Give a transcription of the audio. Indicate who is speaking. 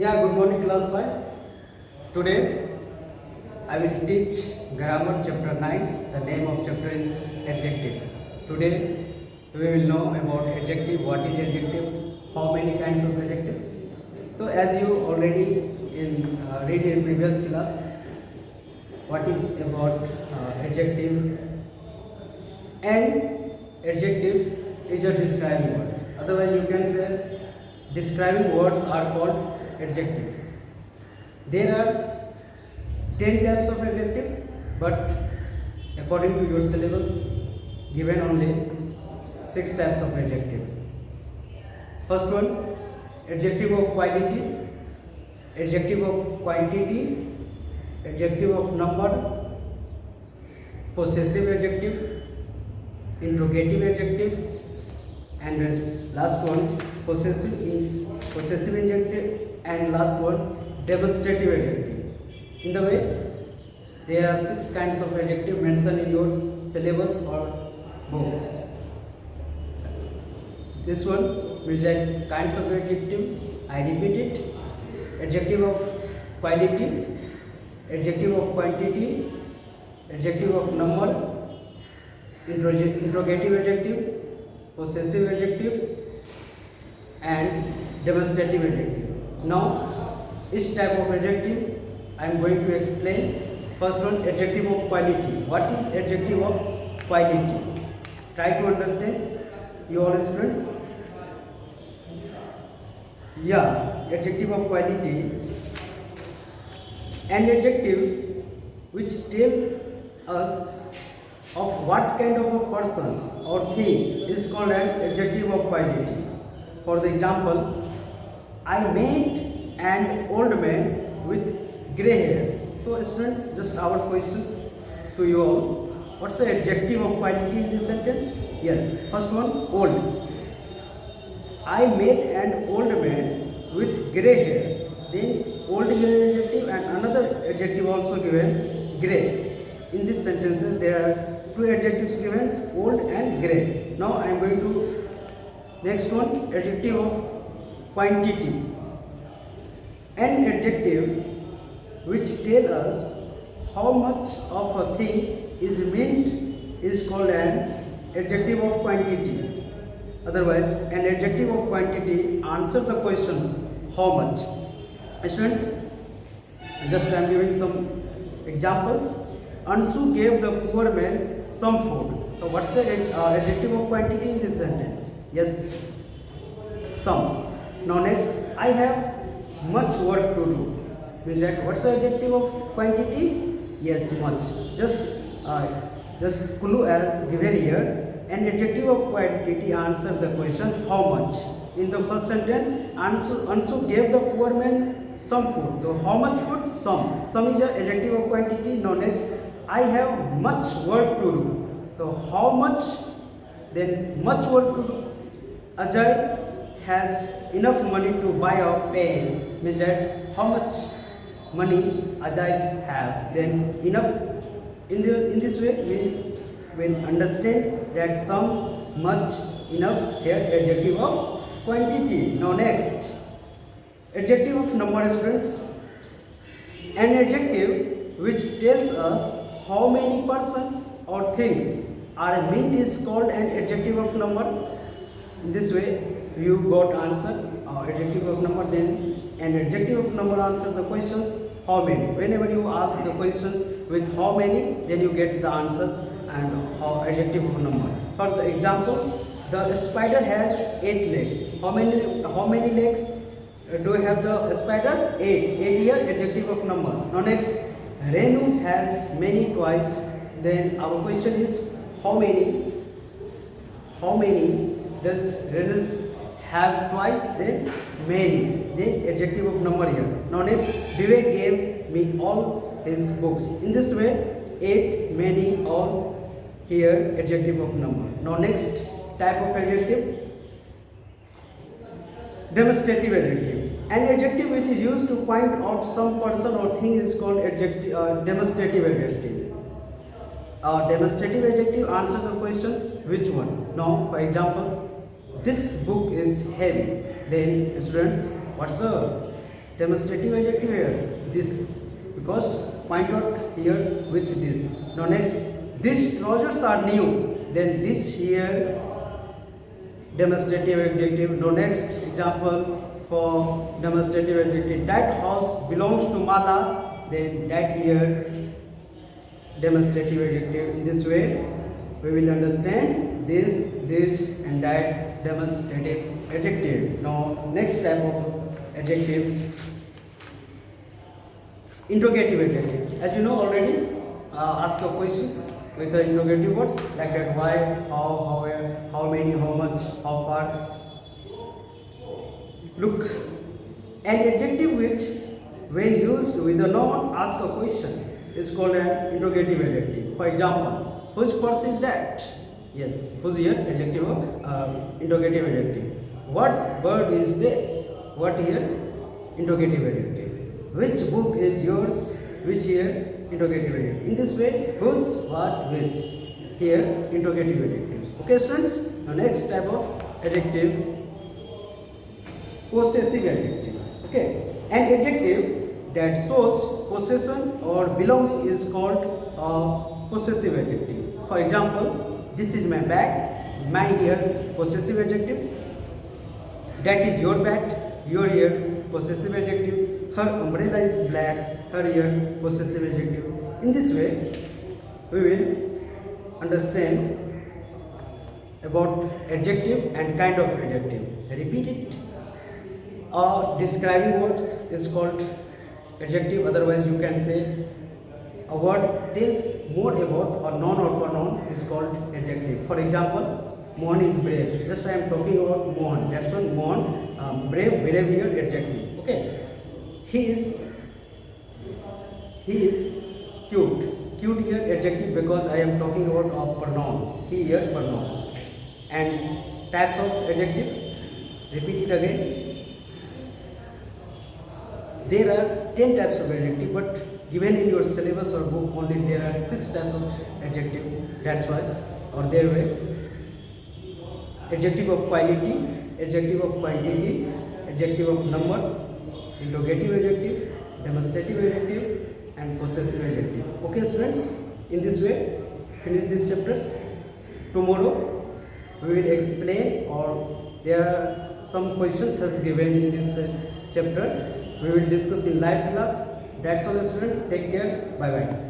Speaker 1: Yeah, good morning class 5. Today I will teach grammar chapter 9. The name of chapter is adjective. Today we will know about adjective, what is adjective, how many kinds of adjective. So as you already read in previous class, what is about adjective, and adjective is a describing word. Otherwise you can say describing words are called adjective. There are 10 types of adjective, but according to your syllabus given only 6 types of adjective. First one, adjective of quality, adjective of quantity, adjective of number, possessive adjective, interrogative adjective, and last one possessive adjective, and last one demonstrative adjective. In the way, there are 6 kinds of adjective mentioned in your syllabus or books. This one which are kinds of adjective, I repeat it: adjective of quality, adjective of quantity, adjective of number, interrogative adjective, possessive adjective, and demonstrative adjective. Now, each type of adjective I am going to explain. First one, adjective of quality. What is adjective of quality? Try to understand, you all students. Yeah, adjective of quality. An adjective which tells us of what kind of a person or thing is called an adjective of quality. For the example, I met an old man with grey hair. So students, just our questions to you all. What's the adjective of quality in this sentence? Yes, first one, old. I met an old man with grey hair. Then old is an adjective and another adjective also given, grey. In these sentences there are 2 adjectives given, old and grey. Now I am going to next one, adjective of quantity. An adjective which tells us how much of a thing is meant is called an adjective of quantity. Otherwise, an adjective of quantity answers the questions how much. Students, just I am giving some examples. Ansu gave the poor man some food. So what's the adjective of quantity in this sentence? Yes, some. Now next, I have much work to do. Means that what's the adjective of quantity? Yes, much. Just clue as given here. An adjective of quantity answers the question how much. In the first sentence, Ansu gave the poor man some food. So how much food? Some. Some is an adjective of quantity. Now next, I have much work to do. So how much? Then much work to do. Ajay has enough money to buy a pen. Means that how much money Ajay have. Then enough. In this way we will understand that some, much, enough here adjective of quantity. Now next, adjective of number, students. An adjective which tells us how many persons or things are meant is called an adjective of number. In this way you got answer adjective of number. Then an adjective of number answers the questions how many. Whenever you ask the questions with how many, then you get the answers and how adjective of number. For the example, the spider has 8 legs. How many legs do you have the spider? 8. 8 here adjective of number. Now next, Renu has many toys. Then our question is how many does Renu have twice? Then many. Then adjective of number here. Now next, Vivek gave me all his books. In this way, 8, many, all here adjective of number. Now next type of adjective, demonstrative adjective. An adjective which is used to point out some person or thing is called demonstrative adjective. Demonstrative adjective answers the questions which one. Now for examples, this book is heavy. Then students, what's the demonstrative adjective here, this, because point out here with this. Now next, these trousers are new, then this here demonstrative adjective. Now next example for demonstrative adjective, that house belongs to Mala, then that here demonstrative adjective. In this way we will understand this and that demonstrative adjective. Now next type of adjective, interrogative adjective. As you know already, ask your questions with the interrogative words like that: why, how, where, how many, how much, how far. Look, an adjective which, when used with a noun, ask a question is called an interrogative adjective. For example, whose purse is that? Yes, whose here adjective of interrogative adjective. What bird is this? What here interrogative adjective. Which book is yours? Which here interrogative adjective. In this way, whose, what, which, here interrogative adjectives. Okay students, now next type of adjective, possessive adjective. Okay, an adjective that shows possession or belonging is called a possessive adjective. For example, this is my bag, my here possessive adjective. That is your bag, your here possessive adjective. Her umbrella is black, her here possessive adjective. In this way, we will understand about adjective and kind of adjective. Repeat it. Describing words is called adjective, otherwise you can say a word tells more about a noun or pronoun is called adjective. For example, Mohan is brave. Just I am talking about Mohan. That's one Mohan, brave, here adjective. Okay. He is cute. Cute here adjective because I am talking about a pronoun. He here pronoun. And types of adjective. Repeat it again. There are 10 types of adjective, but given in your syllabus or book only there are 6 types of adjective. That's why, or their way. Adjective of quality, adjective of quantity, adjective of number, interrogative adjective, demonstrative adjective, and possessive adjective. Okay students, in this way finish these chapters. Tomorrow we will explain, or there are some questions as given in this chapter. We will discuss in live class. That's all students. Take care. Bye bye.